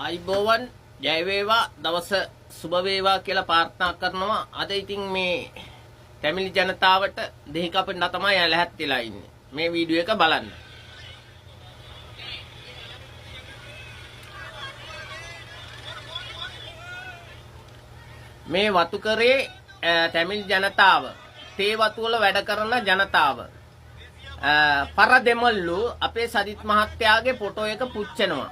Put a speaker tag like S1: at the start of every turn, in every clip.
S1: අයිබෝවන් ජය වේවා දවස සුබ වේවා කියලා ප්‍රාර්ථනා කරනවා. අද ඉතින් මේ තමිල් ජනතාවට දෙහි කපන්න තමයි ඇලහත් වෙලා ඉන්නේ. මේ වීඩියෝ එක බලන්න. මේ වතුකරේ තමිල් ජනතාව තේ වතු වල වැඩ කරන ජනතාව පරදෙමල්ලු අපේ සජිත් මහත්තයාගේ ෆොටෝ එක පුච්චනවා.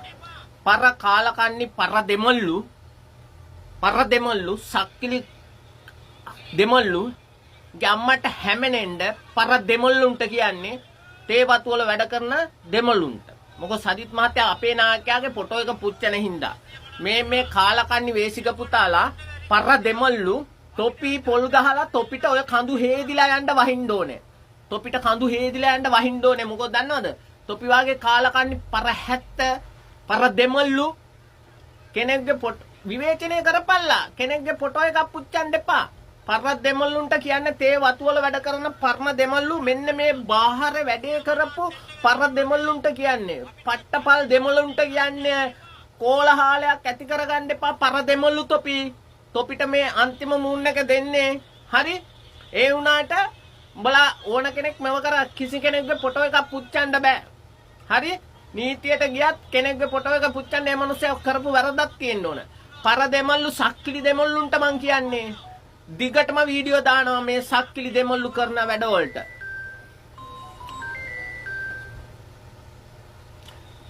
S1: පර කාලකන්නි පරදෙමල්ලු සක්කිලි දෙමල්ලු ගම්මට හැමෙනෙන්ඩ පරදෙමල්ලුන්ට කියන්නේ තේ වතු වල වැඩ කරන දෙමළුන්ට. මොකද සජිත් මහත්තයා අපේ නායකයාගේ ෆොටෝ එක පුච්චන හින්දා මේ කාලකන්නි වේසික පුතාලා පරදෙමල්ලු තොපි පොල් ගහලා තොපිට ඔය කඳු හේදිලා යන්න වහින්න ඕනේ. තොපිට කඳු හේදිලා යන්න වහින්න ඕනේ. මොකද දන්නවද? තොපි වාගේ කාලකන්නි පරදෙමල්ලු කෙනෙක්ගේ විවේචනය කරපල්ලා. කෙනෙක්ගේ ෆොටෝ එකක් පුච්චන්න එපා. පරදෙමල්ලුන්ට කියන්නේ තේ වතු වල වැඩ කරන පරදෙමල්ලු. මෙන්න මේ බාහිර වැඩේ කරපු පරදෙමල්ලුන්ට කියන්නේ. පට්ටපල් දෙමළුන්ට කියන්නේ කෝලහාලයක් ඇති කරගන්න එපා. පරදෙමල්ලු තොපිට මේ අන්තිම මූන් එක දෙන්නේ. හරි? ඒ වුණාට උඹලා ඕන කෙනෙක් මෙව කර කිසි කෙනෙක්ගේ ෆොටෝ එකක් පුච්චන්න බෑ. හරි? නීතියට ගියත් කෙනෙක්ගේ ෆොටෝ එක පුච්චන්න ඒ මිනිස්සයා කරපු වැරද්දක් තියෙන්න ඕන. පරදෙමල්ලු සක්කිලි දෙමළුන්ට මං කියන්නේ දිගටම වීඩියෝ දානවා මේ සක්කිලි දෙමළු කරන වැඩවලට.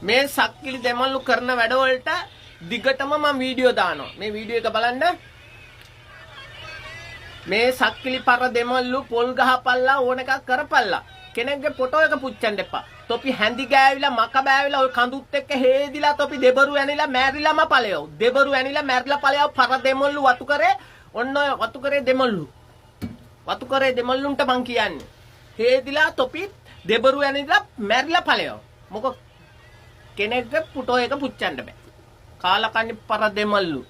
S1: මේ සක්කිලි දෙමළු කරන වැඩවලට දිගටම මම වීඩියෝ දානවා. මේ වීඩියෝ එක බලන්න. මේ සක්කිලි පරදෙමළු පොල් ගහපල්ලා ඕන එකක් කරපල්ලා. කෙනෙක්ගේ ෆොටෝ එක පුච්චන්න එපා. තොපි හැඳි ගෑවිලා මක බෑවිලා ඔය කඳුත් එක්ක හේදිලා තොපි දෙබරු ඇනිලා මැරිලාම ඵලයව. දෙබරු ඇනිලා මැරිලා ඵලයව පරදෙමළු වතු කරේ. ඔන්න ඔය වතු කරේ දෙමළු. වතු කරේ දෙමළුන්ට මං කියන්නේ. හේදිලා තොපි දෙබරු ඇනිලා මැරිලා ඵලයව. මොකද කෙනෙක්ගේ ෆොටෝ එක පුච්චන්න බෑ. කාලකන්ණි පරදෙමළු